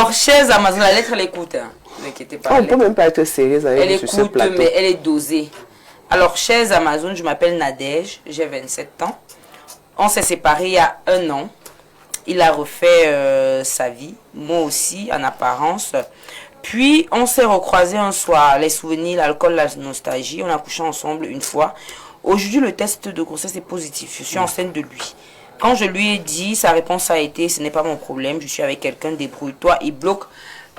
Alors, chers Amazon, la lettre, elle écoute. Hein. Ne vous inquiétez pas. On ne peut même pas être sérieuse avec elle vous sur ce écoute, plateau. mais elle est dosée. Alors, chers Amazon, je m'appelle Nadège, j'ai 27 ans. On s'est séparés il y a 1 an. Il a refait sa vie, moi aussi, en apparence. Puis, on s'est recroisés un soir. Les souvenirs, l'alcool, la nostalgie. On a couché ensemble une fois. Aujourd'hui, le test de grossesse est positif. Je suis enceinte de lui. Quand je lui ai dit, sa réponse a été, ce n'est pas mon problème. Je suis avec quelqu'un, débrouille-toi. Il bloque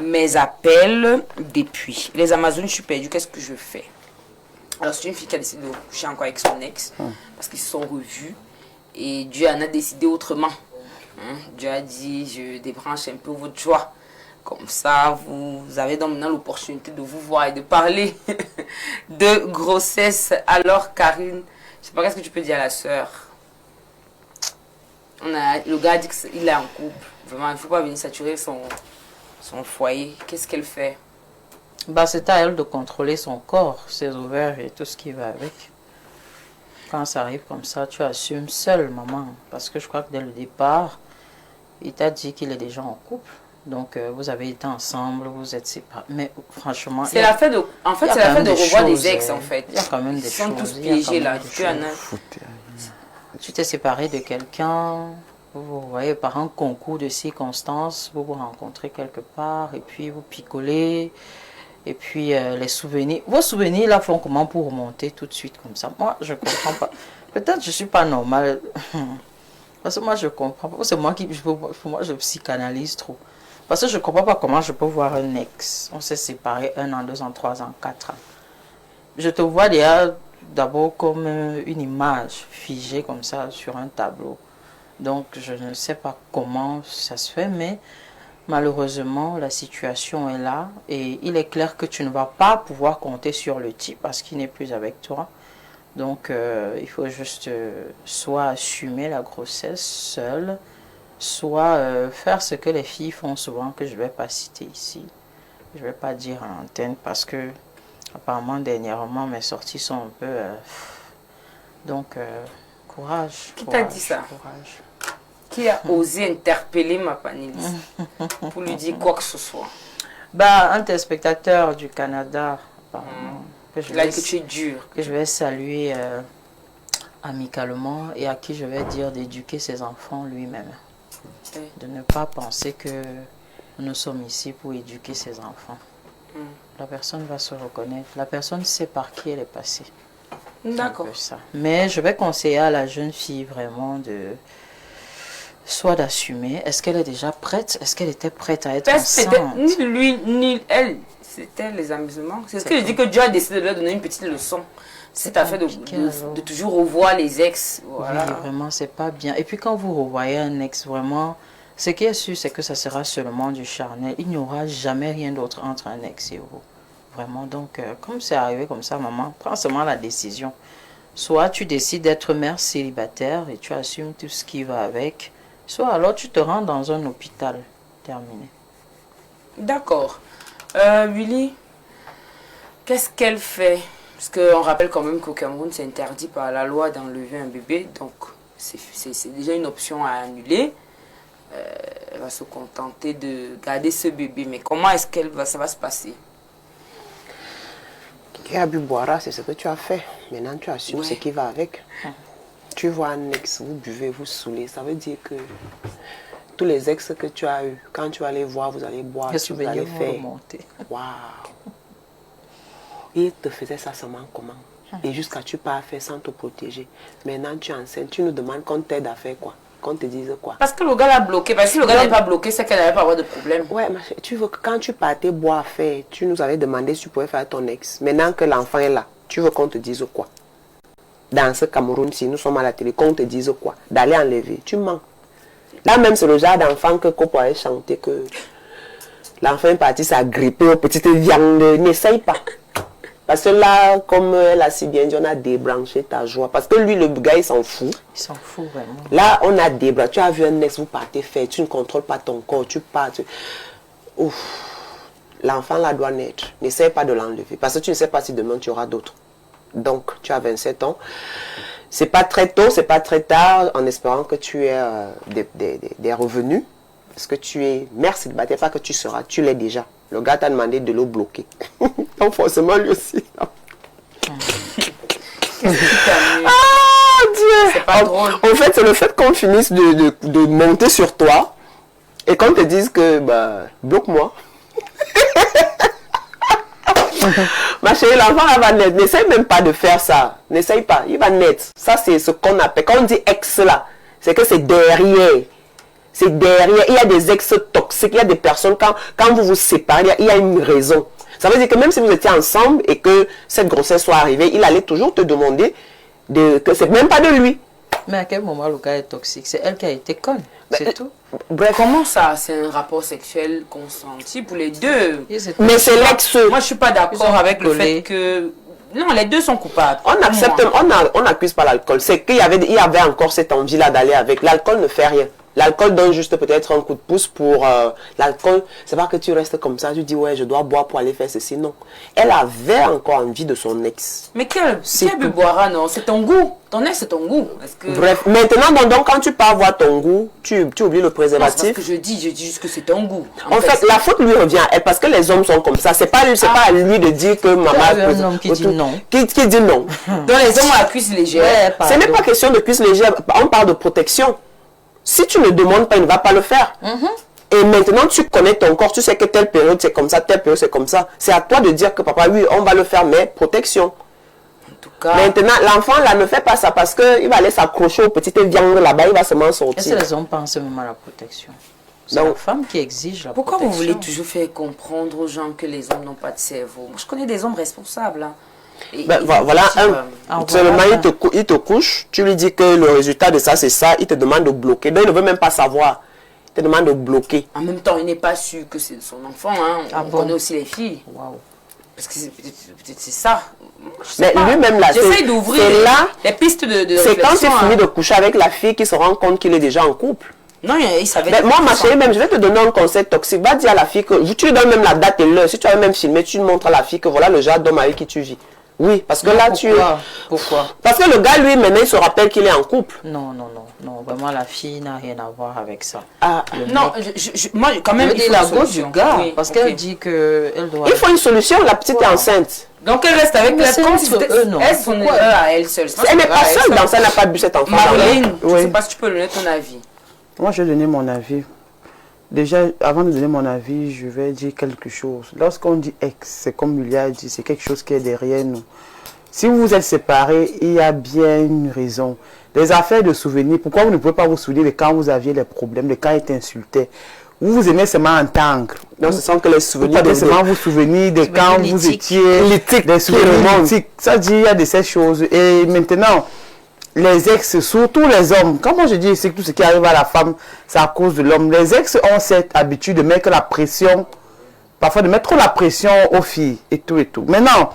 mes appels depuis. Les Amazones, je suis perdue. Qu'est-ce que je fais? Alors, c'est une fille qui a décidé de coucher encore avec son ex. Parce qu'ils se sont revus. Et Dieu en a décidé autrement. Dieu a dit, je débranche un peu votre joie. Comme ça, vous avez donc maintenant l'opportunité de vous voir et de parler de grossesse. Alors, Karine, je sais pas, qu'est-ce que tu peux dire à la sœur? Le gars a dit qu'il est en couple. Vraiment, il ne faut pas venir saturer son foyer. Qu'est-ce qu'elle fait? Bah, c'est à elle de contrôler son corps, ses ovaires et tout ce qui va avec. Quand ça arrive comme ça, tu assumes seule, maman. Parce que je crois que dès le départ, il t'a dit qu'il est déjà en couple. Donc, vous avez été ensemble, vous êtes séparés. Mais franchement... C'est la fait de... En fait, c'est la fait de revoir des ex, en fait. Il y a quand même des choses. Ils sont tous piégés, là. Tu t'es séparé de quelqu'un, vous voyez, par un concours de circonstances, vous vous rencontrez quelque part, et puis vous picolez, et puis les souvenirs. Vos souvenirs, là, font comment pour remonter tout de suite comme ça? Moi, je ne comprends pas. Peut-être je ne suis pas normale. Parce que moi, je comprends pas. C'est moi qui... moi, je psychanalyse trop. Parce que je ne comprends pas comment je peux voir un ex. On s'est séparés 1 an, 2 ans, 3 ans, 4 ans. Je te vois déjà d'abord comme une image figée comme ça sur un tableau. Donc, je ne sais pas comment ça se fait, mais malheureusement, la situation est là. Et il est clair que tu ne vas pas pouvoir compter sur le type parce qu'il n'est plus avec toi. Donc, il faut juste soit assumer la grossesse seule, soit faire ce que les filles font souvent, que je ne vais pas citer ici. Je ne vais pas dire en antenne parce que, apparemment, dernièrement, mes sorties sont un peu... donc, courage. Qui t'a dit ça? Courage. Qui a osé interpeller ma panéliste pour lui dire quoi que ce soit? Bah, un téléspectateur du Canada, apparemment. Que tu es dur. Que je vais saluer amicalement et à qui je vais dire d'éduquer ses enfants lui-même. Oui. De ne pas penser que nous sommes ici pour éduquer ses enfants. La personne va se reconnaître. La personne sait par qui elle est passée. D'accord. Mais je vais conseiller à la jeune fille vraiment de... soit d'assumer. Est-ce qu'elle est déjà prête? Est-ce qu'elle était prête à être enceinte? Ni lui, ni elle. C'était les amusements. C'est ce que je dis, que Dieu a décidé de leur donner une petite leçon. C'est à fait de toujours revoir les ex. Voilà. Oui, vraiment, c'est pas bien. Et puis quand vous revoyez un ex, vraiment, ce qui est sûr, c'est que ça sera seulement du charnel. Il n'y aura jamais rien d'autre entre un ex et vous. Vraiment, donc, comme c'est arrivé comme ça, maman, prends seulement la décision. Soit tu décides d'être mère célibataire et tu assumes tout ce qui va avec, soit alors tu te rends dans un hôpital. Terminé. D'accord. Willy, qu'est-ce qu'elle fait? Parce qu'on rappelle quand même qu'au Cameroun, c'est interdit par la loi d'enlever un bébé. Donc, c'est déjà une option à annuler. Elle va se contenter de garder ce bébé. Mais comment est-ce que ça va se passer? Qui a bu boira, c'est ce que tu as fait. Maintenant, tu assumes ce qui va avec. Tu vois un ex, vous buvez, vous saoulez. Ça veut dire que tous les ex que tu as eu, quand tu vas les voir, vous allez boire, vous allez faire. Waouh! Il te faisait ça seulement comment? Et jusqu'à tu pars faire sans te protéger. Maintenant, tu es enceinte, tu nous demandes qu'on t'aide à faire quoi? Qu'on te dise quoi? Parce que le gars l'a bloqué. Parce que si le gars n'est pas bloqué, c'est qu'elle n'allait pas avoir de problème. Ouais, mais tu veux que quand tu partais boire faire, tu nous avais demandé si tu pouvais faire ton ex. Maintenant que l'enfant est là, tu veux qu'on te dise quoi? Dans ce Cameroun, si nous sommes à la télé, qu'on te dise quoi? D'aller enlever. Tu mens. Là même, c'est le genre d'enfant que Copo avait chanté que l'enfant est parti s'agripper aux petites viandes. N'essaye pas. Parce que là, comme elle a si bien dit, on a débranché ta joie. Parce que lui, le gars, il s'en fout. Il s'en fout vraiment. Là, on a débranché. Tu as vu un ex, vous partez faire. Tu ne contrôles pas ton corps. Tu pars. Ouf. L'enfant là doit naître. N'essaye pas de l'enlever. Parce que tu ne sais pas si demain tu auras d'autres. Donc, tu as 27 ans. C'est pas très tôt, c'est pas très tard, en espérant que tu aies des revenus. Parce que tu es mère célibataire, pas que tu seras, tu l'es déjà. Le gars t'a demandé de le bloquer. Donc forcément, lui aussi. Qu'est-ce qui t'a mis? Ah, Dieu! C'est pas drôle. En fait, c'est le fait qu'on finisse de monter sur toi et qu'on te dise que, bah, bloque-moi. Ma chérie, l'enfant va naître. N'essaye même pas de faire ça. N'essaye pas. Il va naître. Ça, c'est ce qu'on appelle. Quand on dit ex là, c'est que c'est derrière. C'est derrière. Il y a des ex toxiques. Il y a des personnes, quand vous vous séparez, il y a une raison. Ça veut dire que même si vous étiez ensemble et que cette grossesse soit arrivée, il allait toujours te demander que c'est même pas de lui. Mais à quel moment le gars est toxique? C'est elle qui a été conne. C'est tout. Bref. Comment ça, c'est un rapport sexuel consenti pour les deux? Mais c'est l'ex. Moi, je suis pas d'accord avec le fait que... Non, les deux sont coupables. On accepte, on n'accuse pas l'alcool. C'est qu'il y avait encore cette envie-là d'aller avec. L'alcool ne fait rien. L'alcool donne juste peut-être un coup de pouce pour... l'alcool, c'est pas que tu restes comme ça, tu dis ouais, je dois boire pour aller faire ceci. Non. Elle avait encore envie de son ex. Mais quel boira, non? C'est ton goût. Ton ex, c'est ton goût. Bref, maintenant, donc, quand tu pars voir ton goût, tu oublies le préservatif. C'est ce que je dis juste que c'est ton goût. En fait, la faute lui revient à elle parce que les hommes sont comme ça. C'est pas à lui de dire que maman... Il y a un homme qui dit non. Qui dit non. Donc les hommes ont la cuisse légère. Ouais, ce n'est pas question de cuisse légère. On parle de protection. Si tu ne demandes pas, il ne va pas le faire. Et maintenant, tu connais ton corps, tu sais que telle période c'est comme ça, telle période c'est comme ça. C'est à toi de dire que papa, oui, on va le faire, mais protection. En tout cas... Maintenant, l'enfant là ne fait pas ça parce qu'il va aller s'accrocher aux petites viandes là-bas, il va seulement sortir. Est-ce que les hommes pensent même à la protection? C'est la femme qui exige la Pourquoi protection. vous voulez toujours faire comprendre aux gens que les hommes n'ont pas de cerveau? Moi, je connais des hommes responsables. Hein. Voilà, seulement il te couche, tu lui dis que le résultat de ça c'est ça, il te demande de bloquer. Donc il ne veut même pas savoir, il te demande de bloquer. En même temps, il n'est pas sûr que c'est son enfant, hein. On connaît aussi les filles. Wow. Parce que c'est ça. Mais lui-même là, j'essaie d'ouvrir les pistes de c'est quand tu finis hein. de coucher avec la fille qu'il se rend compte qu'il est déjà en couple. Non, il savait. Mais moi, ma chérie, même, je vais te donner un conseil toxique. Va dire à la fille que tu lui donnes même la date et l'heure. Si tu as même filmé, tu montres à la fille que voilà le genre d'homme avec qui tu vis. Oui, parce que là, Pourquoi? Parce que le gars, lui, maintenant, il se rappelle qu'il est en couple. Non. Vraiment, la fille n'a rien à voir avec ça. Ah, non, moi, quand même, il faut la gauche du gars. Oui, parce qu'elle dit qu'elle doit... Il faut une solution, la petite est enceinte. Donc, elle reste avec la eux, non. Elle, son à elle seule. Elle n'est pas seule dans ça, elle n'a pas bu cet enfant. Marilyn, je ne sais pas si tu peux donner ton avis. Moi, je vais donner mon avis. Déjà, avant de donner mon avis, je vais dire quelque chose. Lorsqu'on dit ex, c'est comme Julia a dit, c'est quelque chose qui est derrière nous. Si vous vous êtes séparés, il y a bien une raison. Les affaires de souvenirs, pourquoi vous ne pouvez pas vous souvenir de quand vous aviez les problèmes, de quand il t'insultait? Vous aimez seulement entendre. Donc, ce sont que les souvenirs. Vous pouvez seulement vous souvenir de quand vous étiez... Des souvenirs politiques. Ça dit, il y a de ces choses. Et maintenant... Les ex, surtout les hommes, comme moi je dis, c'est tout ce qui arrive à la femme, c'est à cause de l'homme. Les ex ont cette habitude de mettre la pression, parfois de mettre trop la pression aux filles et tout et tout. Maintenant,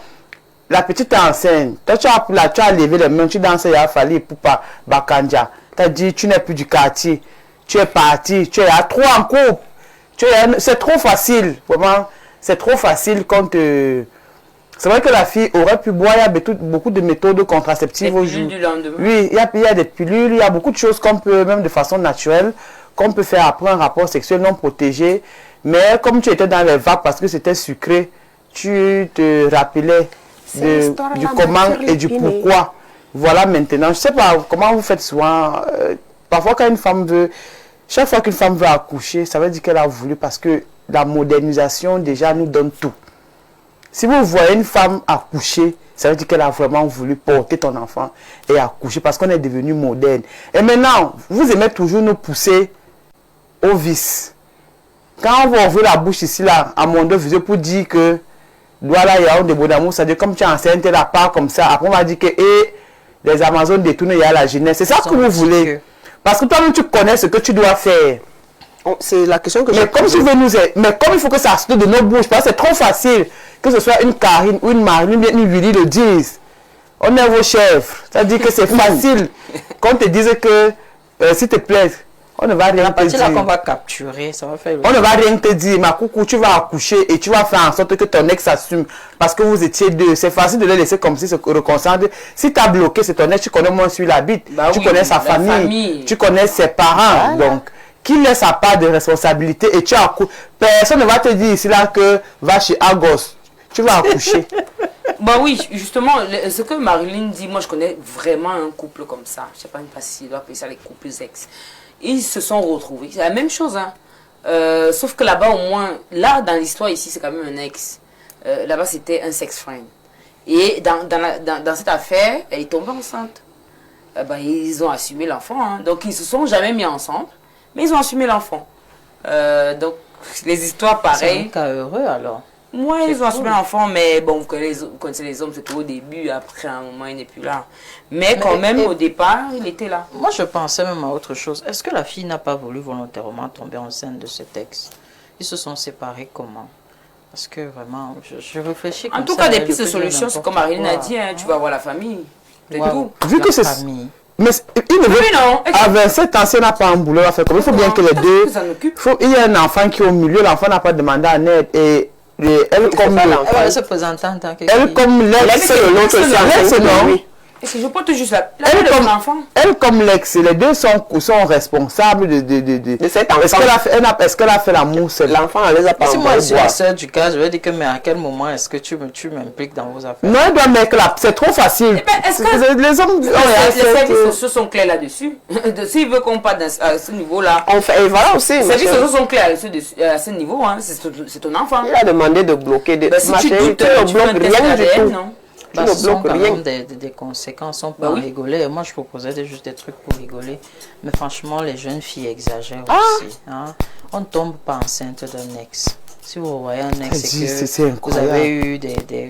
la petite est enceinte. Toi, tu as levé les mains, tu dansais, il a fallu pour pas Bakanja. Tu as dit, tu n'es plus du quartier, tu es parti, tu es à trop en couple. C'est trop facile, vraiment, c'est trop facile quand C'est vrai que la fille aurait pu boire, il y a beaucoup de méthodes contraceptives aujourd'hui. Oui, il y a des pilules, il y a beaucoup de choses qu'on peut, même de façon naturelle, qu'on peut faire après un rapport sexuel non protégé. Mais comme tu étais dans les vagues parce que c'était sucré, tu te rappelais du comment et du pourquoi. Voilà maintenant. Je ne sais pas comment vous faites souvent. Parfois quand une femme veut, chaque fois qu'une femme veut accoucher, ça veut dire qu'elle a voulu parce que la modernisation déjà nous donne tout. Si vous voyez une femme accoucher, ça veut dire qu'elle a vraiment voulu porter ton enfant et accoucher parce qu'on est devenu moderne. Et maintenant, vous aimez toujours nous pousser au vice. Quand on ouvre la bouche ici, là, à mon dos, pour dire que voilà, il y a un débat d'amour, ça veut dire comme tu es enceinte, elle n'a pas comme ça. Après, on va dire que les Amazones détournent, il y a la jeunesse. C'est ça que vous voulez. Parce que toi-même, tu connais ce que tu dois faire. C'est la question que mais comme il faut que ça sorte de nos bouches, parce que c'est trop facile que ce soit une Karine ou une Marine ou une Willy le disent. On est vos chefs. Ça dit que c'est facile qu'on te dise que s'il te plaît, on ne va rien te dire. Là qu'on va capturer, ça va faire on ne va rien te dire. Ma coucou, tu vas accoucher et tu vas faire en sorte que ton ex assume parce que vous étiez deux. C'est facile de le laisser comme si se reconcentre. Si tu as bloqué, c'est ton ex, tu connais moins sur la bite. Tu connais sa famille, tu connais ses parents. Voilà. Donc, qu'il ait sa part de responsabilité et tu accouches. Personne ne va te dire ici là que va chez Agos, tu vas accoucher. Bah oui, justement, ce que Marilyn dit, moi je connais vraiment un couple comme ça. Je sais pas si je dois appeler ça les couples ex. Ils se sont retrouvés. C'est la même chose, hein. Sauf que là-bas, au moins, là, dans l'histoire ici, c'est quand même un ex. Là-bas, c'était un sex friend. Et dans cette affaire, elle est tombée enceinte. Bah, ils ont assumé l'enfant. Hein. Donc, ils se sont jamais mis ensemble, mais ils ont assumé l'enfant. Donc, les histoires pareilles. C'est un cas heureux alors. Moi, ils ont assumé l'enfant, mais bon, vous connaissez les hommes, c'est au début, après un moment, il n'est plus là. Mais quand même, au départ, il était là. Moi, je pensais même à autre chose. Est-ce que la fille n'a pas voulu volontairement tomber enceinte de cet ex? Ils se sont séparés comment? Parce que vraiment, je réfléchis comme ça. En tout cas, des pistes de solutions, c'est comme Marilyn a dit, hein, tu vas voir la famille. C'est tout. Vu que c'est... Mais il ne veut non. À 27 ans, si elle n'a pas un boulot à faire, comme il faut bien que les deux... Il y a un enfant qui est au milieu, l'enfant n'a pas demandé en aide et... Elle comme elle se présente en tant que... Elle comme l'ex de l'autre, c'est non. Est-ce que je porte juste la enfant? Elle comme l'ex, les deux sont responsables de cet enfant. Est-ce qu'elle a fait l'amour seule? L'enfant, elle les a pas. Si moi je suis la sœur du cas, je vais dire que mais à quel moment est-ce que tu m'impliques dans vos affaires? Non, elle doit mettre là, c'est trop facile. Est-ce que les hommes, les services sociaux sont clairs là-dessus? S'il veut qu'on parte à ce niveau-là, on fait, et voilà aussi. Les services sociaux sont clairs à ce niveau, hein. C'est ton enfant. Il a demandé de bloquer des si tu doutes, tu bloques rien du tout. Ce sont quand même des conséquences, on peut rigoler. Moi, je proposais juste des trucs pour rigoler. Mais franchement, les jeunes filles exagèrent aussi. Hein? On ne tombe pas enceinte d'un ex. Si vous voyez un ex, c'est que vous avez eu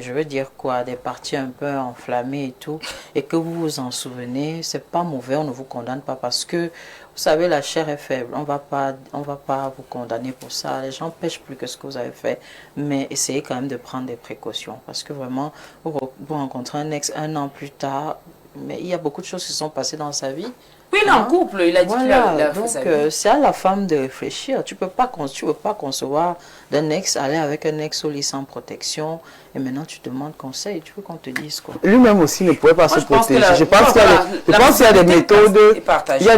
je veux dire quoi, des parties un peu enflammées et tout, et que vous vous en souvenez, c'est pas mauvais, on ne vous condamne pas parce que, vous savez, la chair est faible. On va pas vous condamner pour ça. Les gens pêchent plus que ce que vous avez fait, mais essayez quand même de prendre des précautions parce que vraiment, vous rencontrez un ex 1 an plus tard, mais il y a beaucoup de choses qui sont passées dans sa vie. Oui, il est en couple, il a dit qu'il a donc c'est à la femme de réfléchir. Tu peux pas concevoir d'un ex, aller avec un ex au lit sans protection, et maintenant tu demandes conseil, tu veux qu'on te dise quoi. Lui-même aussi ne pouvait pas se protéger. Je pense qu'il y a des méthodes, il y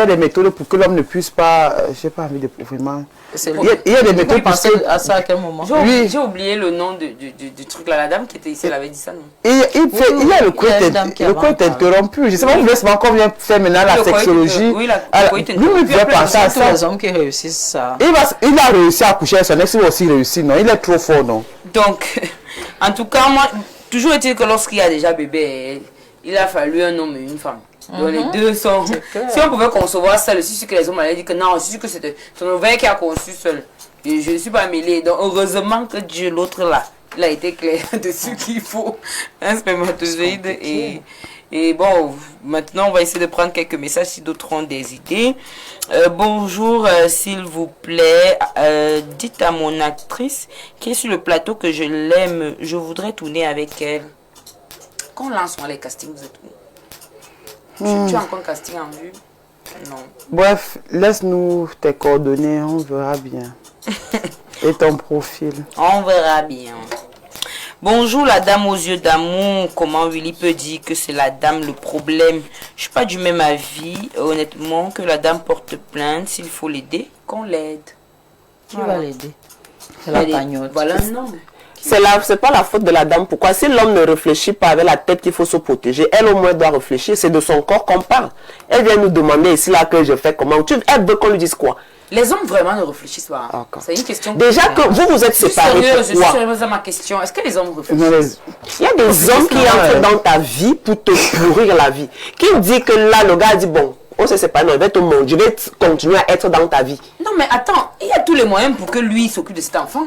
a des méthodes pour que l'homme ne puisse pas, je sais pas, vraiment... Il y a des méthodes pour que... à ça à quel moment? J'ai oublié le nom du truc là, la dame qui était ici, elle avait dit ça, non? Il y a le coït interrompu. Je sais pas, je laisse encore bien faire maintenant la sexologie. Oui, le coït interrompu. Lui, il devait penser à ça. Les hommes qui réussissent ça. Il a réussi à coucher avec son ex, il va aussi réussir, non? Il est trop fort, non? Donc, en tout cas, moi, toujours est-il que lorsqu'il y a déjà bébé, il a fallu un homme et une femme. Donc les deux sont... Si on pouvait concevoir ça, je suis sûr que les hommes allaient dire que non, je suis sûr que c'était son ovaire qui a conçu seul. Et je ne suis pas mêlée. Donc heureusement que Dieu, l'autre là, il a été clair de ce qu'il faut. Un spermatozoïde. Et bon, maintenant on va essayer de prendre quelques messages si d'autres ont des idées. Bonjour, s'il vous plaît. Dites à mon actrice qui est sur le plateau que je l'aime. Je voudrais tourner avec elle. Quand on lance les castings, vous êtes où? Tu as encore un casting en vue? Non. Bref, laisse-nous tes coordonnées, on verra bien. Et ton profil. On verra bien. Bonjour la dame aux yeux d'amour. Comment Willy peut dire que c'est la dame le problème? Je suis pas du même avis, honnêtement, que la dame porte plainte. S'il faut l'aider, qu'on l'aide. Qui va l'aider? C'est la pagnotte. Voilà un homme. C'est pas la faute de la dame. Pourquoi? Si l'homme ne réfléchit pas avec la tête qu'il faut se protéger, elle au moins doit réfléchir. C'est de son corps qu'on parle. Elle vient nous demander ici là que je fais comment. Elle veut qu'on lui dise quoi? Les hommes vraiment ne réfléchissent pas. C'est une question. Déjà que vous êtes séparés. Je suis sérieuse à ma question. Est-ce que les hommes réfléchissent? Il y a des hommes qui entrent dans ta vie pour te pourrir la vie. Qui dit que là, le gars dit bon, on s'est séparés, non, je vais te montrer, je vais continuer à être dans ta vie. Non, mais attends, il y a tous les moyens pour que lui s'occupe de cet enfant.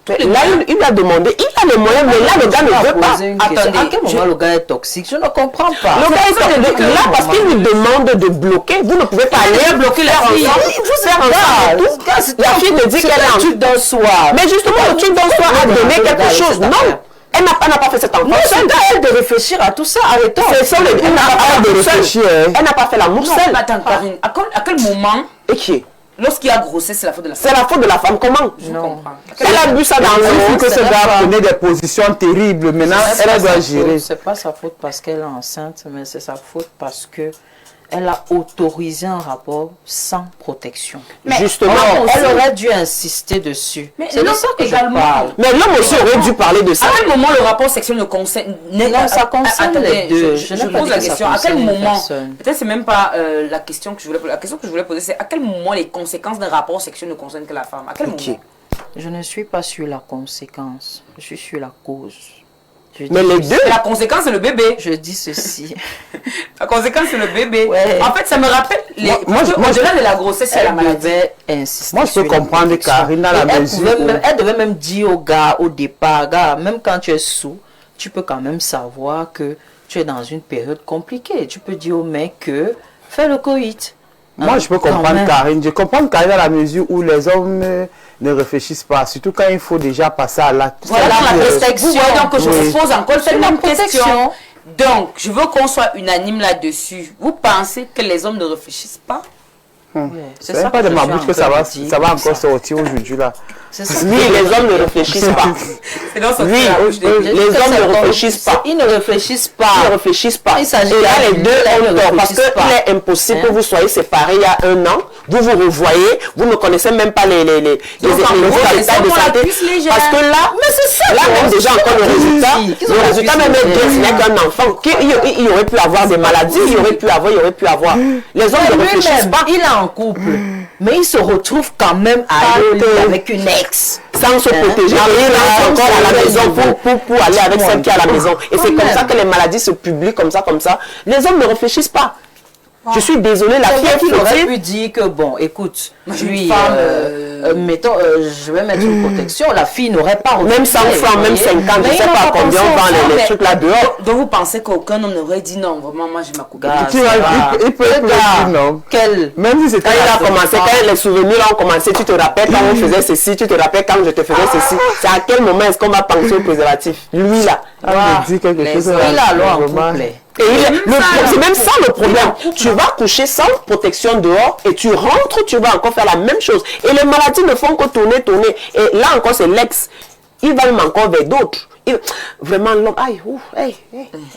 Là, il a demandé, il a les moyens, mais là, le gars ne veut pas. Attendez, à quel moment le gars est toxique? Je ne comprends pas. Le gars est toxique là parce qu'il lui demande de bloquer. Vous ne pouvez pas aller bloquer la fille. Vous êtes ensemble. La fille me dit qu'elle a un truc dans soi. Mais justement, le truc dans soi a donné quelque chose. Non. Elle n'a pas fait cet enfant. Non, c'est à elle de réfléchir à tout ça. Arrêtons. Elle n'a pas fait l'amour seule. Attends, Karine, à quel moment? Et qui est? Lorsqu'il y a grossesse, c'est la faute de la femme. C'est la faute de la femme, comment? Je comprends. Elle a bu ça dans le monde. Que ce gars prenait des positions terribles. Maintenant, elle doit gérer. C'est pas sa faute parce qu'elle est enceinte, mais c'est sa faute parce que elle a autorisé un rapport sans protection. Mais justement, Elle aurait dû insister dessus. C'est de ça que je également. parle. mais l'homme aussi aurait dû parler de ça. À quel moment le rapport sexuel ne concerne... Non, ça concerne les deux. Je n'ai pas pose dit la que ça question. À quel concerne une moment... personne. Peut-être c'est même pas la question que je voulais poser. La question que je voulais poser, c'est à quel moment les conséquences d'un rapport sexuel ne concernent que la femme? À quel Ok. moment? Je ne suis pas sur la conséquence. Je suis sur la cause. Mais les deux, Mais la conséquence, c'est le bébé. Je dis ceci. La conséquence, c'est le bébé. Ouais. En fait, ça me rappelle... Moi, au-delà de la grossesse, c'est la Elle maladie. devait insister. Moi, je peux sur la comprendre protection. Karine dans Et la elle mesure pouvait où- même- Elle devait même dire au gars, au départ, gars, même quand tu es sous, tu peux quand même savoir que tu es dans une période compliquée. Tu peux dire au mec que fais le coït. Moi, Hein, je peux quand comprendre même. Karine. Je comprends Karine dans la mesure où les hommes ne réfléchissent pas, surtout quand il faut déjà passer à l'acte. Voilà la la protection. protection. Vous voyez donc que je Oui. vous pose encore cette la même question. protection. Donc, je veux qu'on soit unanime là-dessus. Vous pensez que les hommes ne réfléchissent pas? C'est C'est ça pas de je ma suis bouche en que ça train va, de dire ça va comme encore ça. sortir aujourd'hui là. C'est ça. oui, les hommes ne réfléchissent pas. C'est dans son Oui, la bouche des les filles. hommes ne réfléchissent pas. Ils ne réfléchissent pas. Ils ne réfléchissent pas. Il s'agit Et là, d'un les deux ils ne ont tort. Parce réfléchissent pas. qu'il est impossible Hein? que vous soyez séparés il y a un an. Vous vous revoyez. Vous ne connaissez même pas les en gros, états les de hommes ont la santé. puce légère. Parce que là, Mais c'est ça. là même déjà encore le résultat. Ils ont Le la résultat puce même est bien, ce légère. n'est qu'un enfant. Il aurait pu avoir des maladies. Il aurait pu avoir. Les hommes ne réfléchissent Lui-même, pas. il est en couple, mais il se retrouve quand même à aller avec une ex. Sans se protéger. Ah, Et il rentre ah, encore à la ah, maison pour aller avec celle qui est à la maison. Et c'est Quand comme même. ça que les maladies se publient comme ça. Les hommes ne réfléchissent pas. Je suis désolée, la fille Il est aurait fautive. pu dire que bon, écoute, Moi, j'ai une lui, femme, mettons, je vais mettre une protection. La fille n'aurait pas refusé, Même 100 francs, même vous voyez. 50, je Mais sais il n'a pas combien pensé on à vend ça, les mais- trucs là dehors. Donc vous pensez qu'aucun homme n'aurait dit non, vraiment, moi j'ai ma copine. Gars, Tu vois, ça va. il peut Le dire gars, non. quel Même si c'était Quand il a la commencé, quand les souvenirs ont commencé, tu te rappelles quand on faisait ceci, tu te rappelles quand je te faisais ceci. C'est à quel moment est-ce qu'on va penser au préservatif? Lui là. Ah, je dis quelque chose. il a alors en vraiment. couple. Et c'est même ça le problème. Tu vas coucher sans protection dehors et tu rentres, tu vas encore faire la même chose. Et les maladies ne font que tourner. Et là encore, c'est l'ex. Il va même encore vers d'autres. Vraiment, l'homme, aïe, ouf, hey,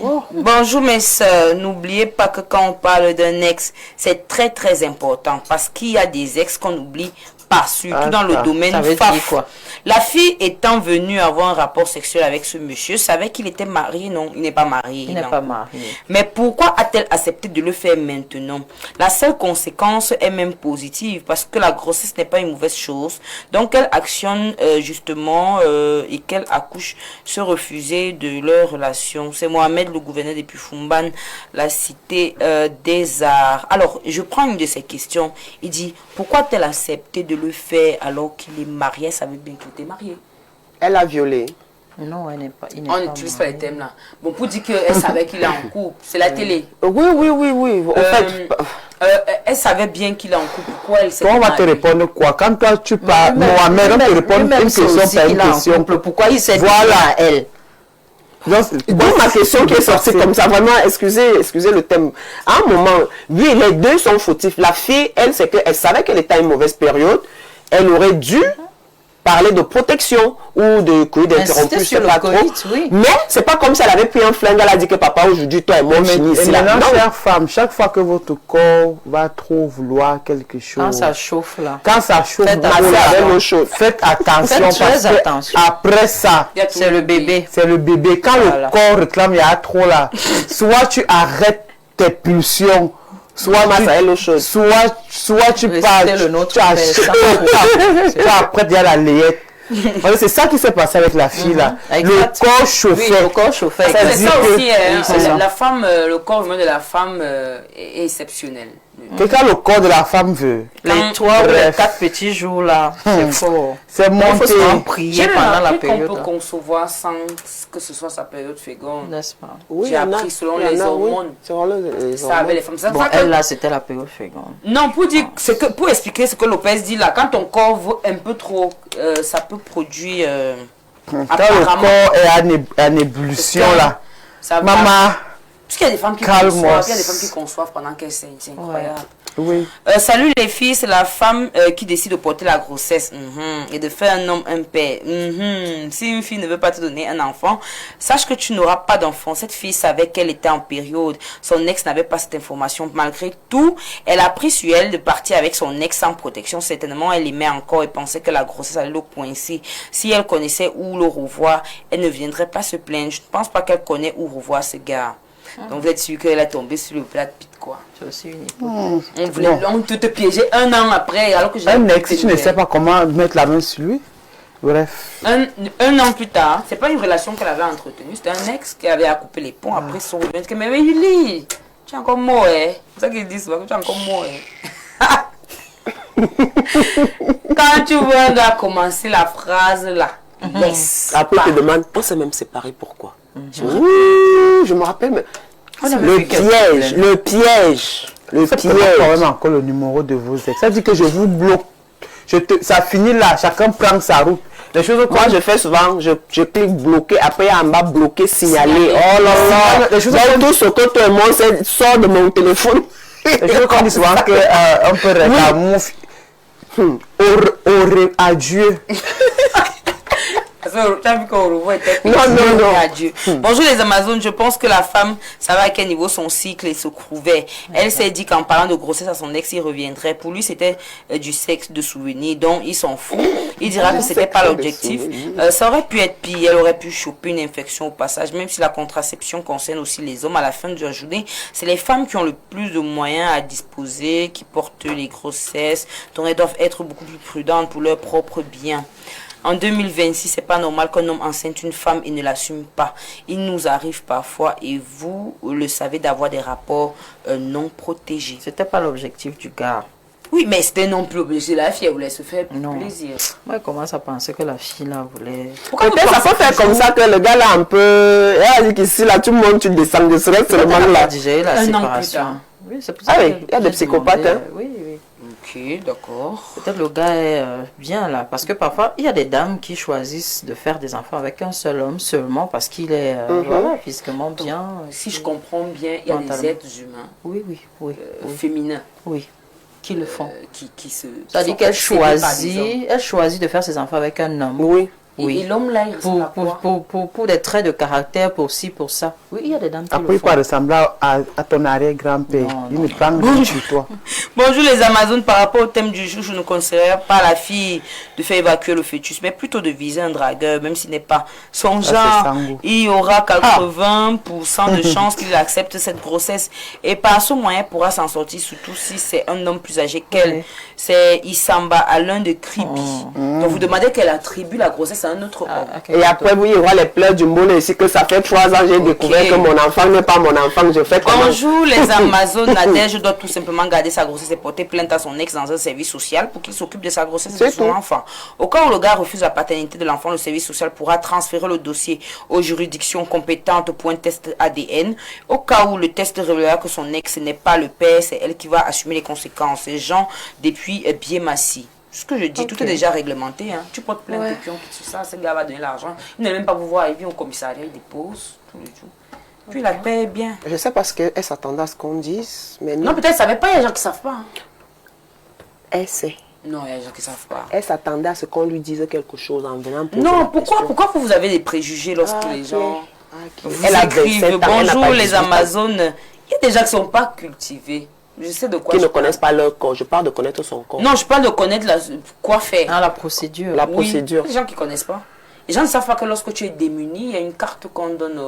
oh. Bonjour mes soeurs, n'oubliez pas que quand on parle d'un ex, c'est très très important parce qu'il y a des ex qu'on oublie pas, surtout dans le domaine ça veut faf. dire quoi? La fille étant venue avoir un rapport sexuel avec ce monsieur, savait qu'il était marié, non, il n'est pas marié. Il n'est non. pas marié. Mais pourquoi a-t-elle accepté de le faire maintenant? La seule conséquence est même positive parce que la grossesse n'est pas une mauvaise chose. Donc elle actionne justement et qu'elle accouche se refuser de leur relation. C'est Mohamed, le gouverneur de Pufumban, la cité des arts. Alors, je prends une de ces questions. Il dit, pourquoi a-t-elle accepté de le faire alors qu'il est marié? Elle savait bien qu'il était marié. Elle a violé. Non, elle n'est pas. Il n'est On pas n'utilise pas marié. les thèmes là. Bon, pour dire qu'elle savait qu'il est en couple, c'est la télé. Oui. En fait, Elle savait bien qu'il est en couple. Pourquoi elle s'est Toi, on va te mariée? répondre quoi? Quand toi, tu parles, Lui-même- Mohamed, on te lui-même- répond lui-même, une c'est question aussi par une qu'il est en question. couple. Pourquoi il s'est Voilà. dit à elle? Donc, d'où ma question qui est sortie comme ça, vraiment, excusez le thème. À un moment, oui, les deux sont fautifs. La fille, elle, c'est qu'elle savait qu'elle était à une mauvaise période. Elle aurait dû parler de protection ou de coït interrompu, je sais sur le pas trop. coït, oui. Mais c'est pas comme si elle avait pris un flingue, elle a dit que papa, aujourd'hui, toi et moi, on finit et ici là. maintenant, Non. chère femme, chaque fois que votre corps va trop vouloir quelque chose, Quand ça chauffe là. quand ça chauffe, Faites beaucoup, attention. là, La même chose. faites attention Faites parce très que attention. après ça, Il y a C'est le bébé. c'est le bébé. Quand Voilà. le corps réclame, il y a trop là. Soit tu arrêtes tes pulsions, soit Moi, ça est l'autre chose. soit tu Restez pars, le nôtre, tu achètes, père, tu après il y a la layette. Voilà, c'est ça qui s'est passé avec la fille là. Le Exact. corps Oui, chauffait. le corps chauffait. Ça C'est dit ça que- aussi, hein, oui, c'est ça. la femme, le corps humain de la femme est exceptionnel. Quand le corps de la femme veut, Les 3 ou les Bref. 4 petits jours là, c'est fort. c'est Il faut monté. souvent prier J'ai pendant la remarqué qu'on période. peut concevoir sans que ce soit sa période féconde. N'est-ce pas? Oui, J'ai il y en a. appris selon Il y en les a, oui. hormones. Selon les Ça avait hormones. les femmes. C'est Bon, ça que- elle là, c'était la période féconde. Non, pour expliquer ce que Lopez dit là, quand ton corps veut un peu trop, ça peut produire. Quand le corps est en ébullition là, ça va. maman, Parce qu'il y a des femmes qui conçoivent, il y a des femmes qui conçoivent pendant qu'elles saignent. C'est incroyable. Oui. Salut les filles, c'est la femme qui décide de porter la grossesse et de faire un homme un père. Si une fille ne veut pas te donner un enfant, sache que tu n'auras pas d'enfant. Cette fille savait qu'elle était en période. Son ex n'avait pas cette information. Malgré tout, elle a pris sur elle de partir avec son ex sans protection. Certainement, elle aimait encore et pensait que la grossesse allait le coincer. Si elle connaissait où le revoir, elle ne viendrait pas se plaindre. Je ne pense pas qu'elle connaît où revoir ce gars. Donc vous êtes sûr qu'elle est tombée sur le plat de pite, quoi. C'est aussi une hypothèse. On voulait te piéger un an après, alors que j'ai un ex, si tu ne sais pas comment mettre la main sur lui. Bref. Un an plus tard, c'est pas une relation qu'elle avait entretenue, c'était un ex qui avait à couper les ponts après son revenu. Mais Julie, tu es encore mort, hein. C'est ça qu'ils disent souvent, que tu es encore mort, hein. Quand tu vois un gars commencer la phrase là, laisse. Après, tu te demandes, on s'est même séparés, pourquoi? Je me rappelle, mais le piège. Quand même encore le numéro de vos ex. Ça dit que je vous bloque. Ça finit là, chacun prend sa route. Les choses moi je fais souvent, je clique bloquer, après en bas bloquer, signaler. Oh là là, les choses tout ce que tout le monde sort de mon téléphone. Les choses qu'on dit souvent que un peu d'amour. Adieu. Non. Adieu. Bonjour les Amazones, je pense que la femme savait à quel niveau son cycle se trouvait. Elle s'est dit qu'en parlant de grossesse à son ex, il reviendrait. Pour lui, c'était du sexe de souvenir, donc il s'en fout. Il dira que c'était pas l'objectif. Ça aurait pu être pire, elle aurait pu choper une infection au passage, même si la contraception concerne aussi les hommes. À la fin de la journée, c'est les femmes qui ont le plus de moyens à disposer, qui portent les grossesses, donc elles doivent être beaucoup plus prudentes pour leur propre bien. En 2026, c'est pas normal qu'un homme enceinte une femme et ne l'assume pas. Il nous arrive parfois, et vous le savez, d'avoir des rapports non protégés. C'était pas l'objectif du gars. Oui, mais c'était non plus obligé. La fille, elle voulait se faire plaisir. Moi, je commence à penser que la fille, là, voulait... Peut-être ça peut faire comme ça que le gars, là, un peu... Elle a dit qu'ici, là, tout le monde, tu descends de ce reste, le manque là. Déjà la séparation. Oui, c'est pour ça. Ah oui, il y a des psychopathes, hein. Oui. Ok, d'accord. Peut-être le gars est bien là, parce que parfois, il y a des dames qui choisissent de faire des enfants avec un seul homme seulement parce qu'il est voilà, physiquement bien. Si je comprends bien, il y a des êtres humains. Oui. Féminins. Oui. Qui le font. Qui se... C'est-à-dire qu'elle choisit de faire ses enfants avec un homme. Oui. Et l'homme là, il ressemble à quoi? Pour des traits de caractère, pour ci, pour ça. Oui, il y a des dames qui après, le font. il peut ressembler à ton arrière-grand-père. Il ne prend rien sur toi. Bonjour les Amazones, par rapport au thème du jour, je ne conseillerais pas à la fille de faire évacuer le fœtus, mais plutôt de viser un dragueur, même s'il n'est pas son genre. Il y aura 80% de chances qu'il accepte cette grossesse. Et par ce moyen, il pourra s'en sortir, surtout si c'est un homme plus âgé qu'elle. Oui. C'est Isamba, à l'un de Kribi. Donc vous demandez qu'elle attribue la grossesse à un autre homme. Et après, oui, il y aura les pleurs du monde ici, que ça fait 3 ans, j'ai découvert que mon enfant n'est pas mon enfant, je fais comment? Bonjour les Amazones, Nadège doit tout simplement garder sa grossesse et porter plainte à son ex dans un service social pour qu'il s'occupe de sa grossesse et de son enfant. Au cas où le gars refuse la paternité de l'enfant, le service social pourra transférer le dossier aux juridictions compétentes pour un test ADN. Au cas où le test révélera que son ex n'est pas le père, c'est elle qui va assumer les conséquences. C'est Jean depuis Biémassi. Ce que je dis, tout est déjà réglementé. Hein. Tu portes plein de pions qui sur ça, ce gars va donner l'argent. Il ne même pas vous voir, il vient au commissariat, il dépose tous les jours. Puis la paie bien. Je sais parce qu'elle s'attendait à ce qu'on dise, mais non, peut-être elle ne savait pas, il y a des gens qui ne savent pas. Hein. Elle sait. Non, il y a des gens qui ne savent pas. Elle s'attendait à ce qu'on lui dise quelque chose en venant pour... Non, pourquoi vous avez des préjugés lorsque les gens vous elle écrivent bonjour les Amazones? Il y a des gens qui ne sont pas cultivés. Je sais de quoi qui ne connaissent pas leur corps. Je parle de connaître son corps. Non, je parle de connaître quoi faire. Ah, la procédure. La procédure. Les gens qui ne connaissent pas. Les gens ne savent pas que lorsque tu es démuni, il y a une carte qu'on donne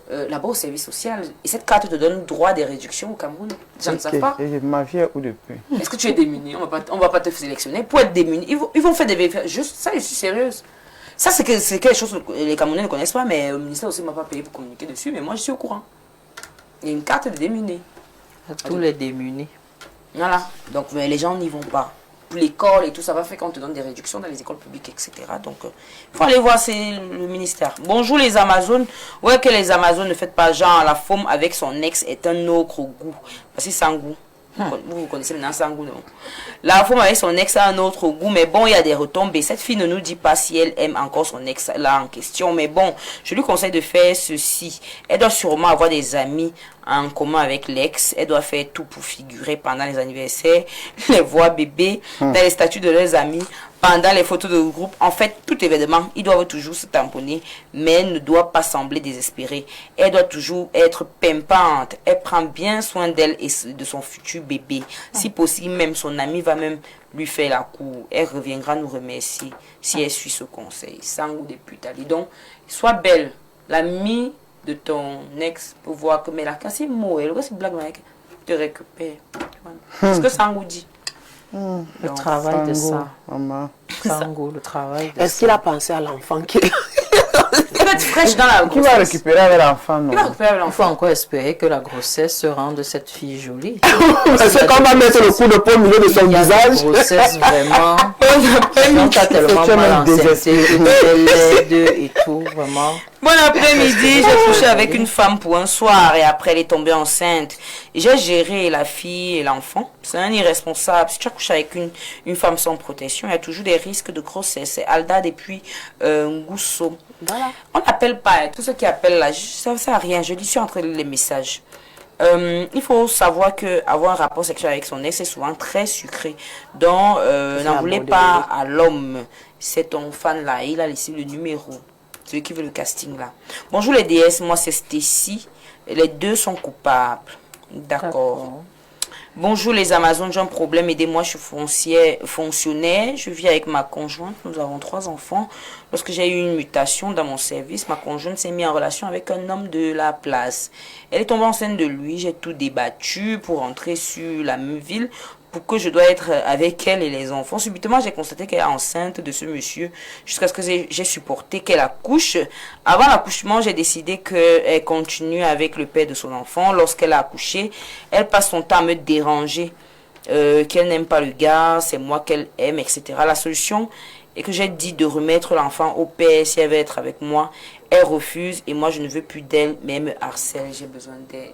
là-bas au service social. Et cette carte te donne droit des réductions au Cameroun. Les gens ne savent pas. Et ma vie est où depuis? Est-ce que tu es démuni? On ne va pas te sélectionner. Pour être démuni, ils vont faire des vérifications. Juste ça, je suis sérieuse. Ça, c'est quelque chose que les Camerounais ne connaissent pas, mais le ministère aussi ne m'a pas payé pour communiquer dessus. Mais moi, je suis au courant. Il y a une carte de démuni. À tous les démunis. Voilà. Donc, mais les gens n'y vont pas. Pour l'école et tout, ça va faire qu'on te donne des réductions dans les écoles publiques, etc. Donc, il faut aller voir, c'est le ministère. Bonjour les Amazones. Ouais, que les Amazones ne faites pas genre, la femme avec son ex est un autre goût. Parce que sans goût. Vous connaissez maintenant Sangou, non? La femme avec son ex a un autre goût, mais bon, il y a des retombées. Cette fille ne nous dit pas si elle aime encore son ex là en question, mais bon, je lui conseille de faire ceci. Elle doit sûrement avoir des amis en commun avec l'ex. Elle doit faire tout pour figurer pendant les anniversaires, les voix bébés, dans les statuts de leurs amis, pendant les photos de groupe. En fait, tout événement, ils doivent toujours se tamponner, mais elle ne doit pas sembler désespérée. Elle doit toujours être pimpante. Elle prend bien soin d'elle et de son futur bébé. Si possible, même son ami va même lui faire la cour. Elle reviendra nous remercier si elle suit ce conseil. Sans ou depuis Tali. Donc, sois belle. L'ami de ton ex pour voir que, mais là, quand c'est mot, elle c'est blague, mec, te récupère. C'est ce que Sangou dit. Le travail de ça. Sangou, le travail de Est-ce qu'il a pensé à l'enfant qui... Il va être fraîche dans la grossesse. Qui va récupérer avec l'enfant, non? Il faut encore espérer que la grossesse se rende cette fille jolie. C'est qu'on va mettre le coup de poing au milieu de son Il y a visage. des grossesses vraiment. On t'a tellement mal enceinté, laide et tout, vraiment. Bon après-midi, j'ai couché avec une femme pour un soir et après elle est tombée enceinte. J'ai géré la fille et l'enfant. C'est un irresponsable. Si tu as couché avec une femme sans protection, il y a toujours des risques de grossesse. C'est Alda depuis Ngousso. Voilà. On n'appelle pas, tout ce qui appelle là, ça ne sert à rien. Je lis sur entre les messages. Il faut savoir que avoir un rapport sexuel avec son ex est souvent très sucré. Donc, n'en voulez pas à l'homme. C'est ton fan là, il a laissé le numéro. Celui qui veut le casting là. Bonjour les DS, moi c'est Stacy. Les deux sont coupables. D'accord. Bonjour les Amazones, j'ai un problème, aidez-moi, je suis fonctionnaire, je vis avec ma conjointe, nous avons 3 enfants. Lorsque j'ai eu une mutation dans mon service, ma conjointe s'est mise en relation avec un homme de la place. Elle est tombée enceinte de lui, j'ai tout débattu pour rentrer sur la même ville, pour que je dois être avec elle et les enfants. Subitement, j'ai constaté qu'elle est enceinte de ce monsieur, jusqu'à ce que j'ai supporté qu'elle accouche. Avant l'accouchement, j'ai décidé qu'elle continue avec le père de son enfant. Lorsqu'elle a accouché, elle passe son temps à me déranger, qu'elle n'aime pas le gars, c'est moi qu'elle aime, etc. La solution est que j'ai dit de remettre l'enfant au père si elle veut être avec moi. Elle refuse et moi je ne veux plus d'elle, mais elle me harcèle, j'ai besoin d'aide.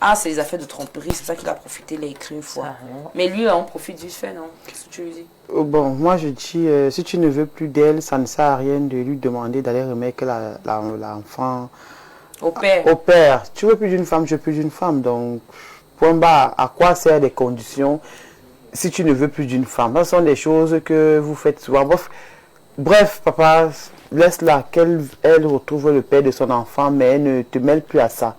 Ah, c'est les affaires de tromperie, c'est ça qu'il a profité, il a écrit une fois. Mais lui, là, on profite du fait, non? Qu'est-ce que tu lui dis? Bon, moi je dis, si tu ne veux plus d'elle, ça ne sert à rien de lui demander d'aller remettre l'enfant au père. Au père. Tu veux plus d'une femme, je veux plus d'une femme. Donc, point bas, à quoi servent les conditions si tu ne veux plus d'une femme? Ce sont des choses que vous faites souvent. Bref, papa, laisse-la, qu'elle retrouve le père de son enfant, mais elle ne te mêle plus à ça.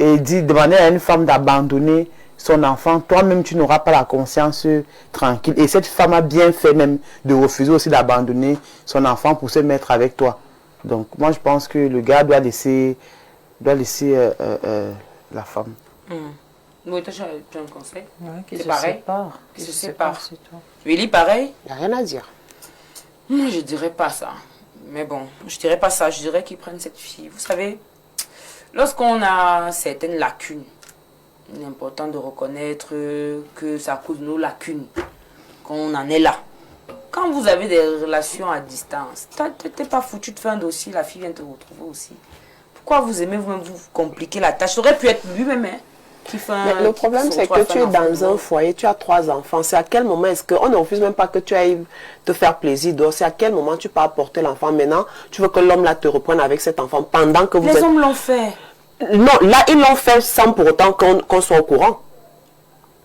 Et demander à une femme d'abandonner son enfant, toi-même tu n'auras pas la conscience tranquille. Et cette femme a bien fait même de refuser aussi d'abandonner son enfant pour se mettre avec toi. Donc moi je pense que le gars doit laisser la femme. Oui, toi tu as un conseil? C'est pareil. Qui se sépare. Willy, pareil? Il n'y a rien à dire. Moi je dirais pas ça. Mais bon, je dirais pas ça. Je dirais qu'ils prennent cette fille. Vous savez, lorsqu'on a certaines lacunes, il est important de reconnaître que ça cause nos lacunes, qu'on en est là. Quand vous avez des relations à distance, t'es pas foutu de faire un dossier, la fille vient te retrouver aussi. Pourquoi vous aimez vous-même vous compliquer la tâche? Ça aurait pu être lui-même, hein, qui fait un... Mais le problème, c'est que tu es dans un foyer, tu as 3 enfants. C'est à quel moment est-ce qu'on ne refuse même pas que tu ailles te faire plaisir? Donc, c'est à quel moment tu peux apporter l'enfant? Maintenant, tu veux que l'homme là te reprenne avec cet enfant pendant que vous Les hommes l'ont fait. Non, là, ils l'ont fait sans pour autant qu'on soit au courant.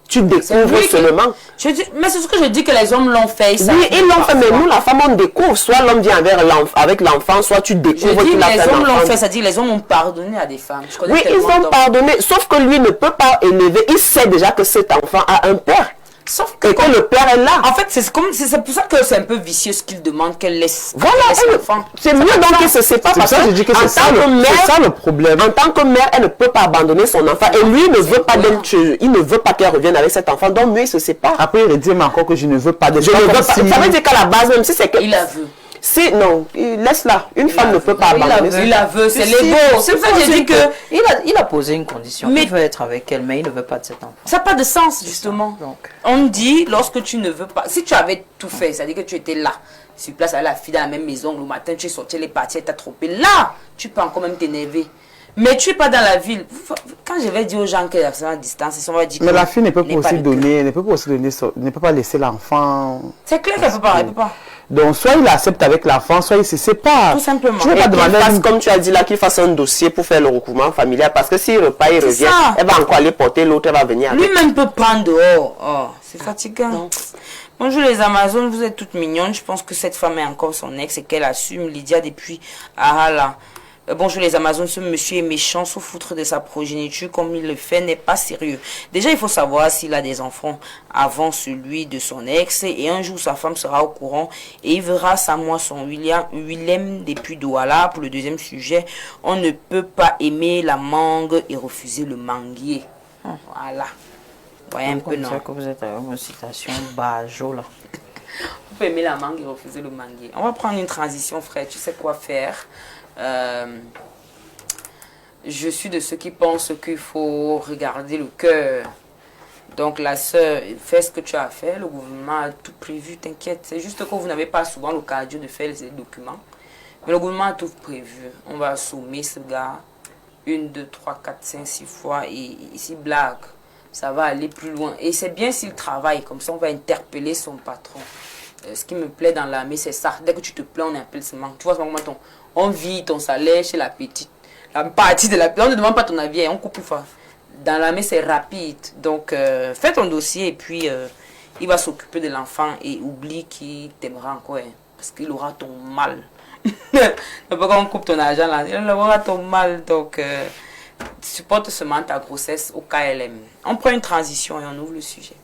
Tu découvres seulement. Mais c'est ce que je dis, que les hommes l'ont fait. Oui, ils l'ont fait, mais nous, la femme, on découvre. Soit l'homme vient avec l'enfant, soit tu découvres qu'il a fait l'enfant. Les hommes l'ont fait, c'est-à-dire les hommes ont pardonné à des femmes. Oui, ils ont pardonné, sauf que lui ne peut pas élever. Il sait déjà que cet enfant a un père. Sauf que, le père est là. En fait, c'est pour ça que c'est un peu vicieux ce qu'il demande qu'elle laisse. Voilà, c'est mieux donc qu'il se sépare. C'est ça que je dis que c'est ça le problème. En tant que mère, elle ne peut pas abandonner son enfant. Et lui ne veut pas d'elle, il ne veut pas qu'elle revienne avec cet enfant. Donc mieux il se sépare. Après, il dit encore que je ne veux pas d'elle. Je ne veux pas. Ça veut dire qu'à la base, même si c'est que... Il la veut. Non, laisse-la. Une femme ne peut pas abandonner. Il la veut, c'est l'ego. C'est pour ça que j'ai dit que... Il a posé une condition. Il veut être avec elle, mais il ne veut pas de cet enfant. Ça n'a pas de sens, justement. Donc, on dit, lorsque tu ne veux pas... Si tu avais tout fait, c'est-à-dire que tu étais là, sur place avec la fille dans la même maison, le matin, tu es sorti, elle est partie, elle t'a trompé. Là, tu peux encore même t'énerver. Mais tu n'es pas dans la ville. Quand je vais dire aux gens qu'elle est à distance, on va dire. Mais la fille ne peut pas aussi donner, ne peut pas laisser l'enfant. C'est clair qu'elle ne peut pas. Donc, soit il accepte avec l'enfant, soit il se sépare. Tout simplement. Tu ne veux pas demander, comme tu as dit là, qu'il fasse un dossier pour faire le recouvrement familial. Parce que s'il repart, il revient, elle va encore aller porter l'autre, elle va venir. Lui-même peut prendre dehors. Oh, c'est fatigant. Non. Bonjour les Amazones, vous êtes toutes mignonnes. Je pense que cette femme est encore son ex et qu'elle assume. Lydia depuis Ahala. Bonjour les Amazones, ce monsieur est méchant, se foutre de sa progéniture comme il le fait n'est pas sérieux. Déjà, il faut savoir s'il a des enfants avant celui de son ex et un jour sa femme sera au courant et il verra sa moisson. Willem depuis Douala pour le deuxième sujet. On ne peut pas aimer la mangue et refuser le manguier. Voilà. Voyez un peu, non? C'est que vous êtes à une citation Bajo là. On peut aimer la mangue et refuser le manguier. On va prendre une transition, frère. Tu sais quoi faire? Je suis de ceux qui pensent qu'il faut regarder le cœur. Donc la sœur, fais ce que tu as fait. Le gouvernement a tout prévu, t'inquiète. C'est juste que vous n'avez pas souvent l'occasion de faire les documents. Mais le gouvernement a tout prévu. On va assommer ce gars 1, 2, 3, 4, 5, 6 fois. Et ici, blague, ça va aller plus loin. Et c'est bien s'il travaille. Comme ça, on va interpeller son patron. Ce qui me plaît dans l'armée, c'est ça. Dès que tu te plains, on appelle seulement. Tu vois, on vit ton salaire chez la petite. La partie de la petite, on ne demande pas ton avis, on coupe plus fort. Dans l'armée, c'est rapide. Donc, fais ton dossier et puis il va s'occuper de l'enfant et oublie qu'il t'aimera encore. Hein, parce qu'il aura ton mal. Pourquoi on coupe ton argent là? Il aura ton mal. Donc, supporte seulement ta grossesse au KLM. On prend une transition et on ouvre le sujet.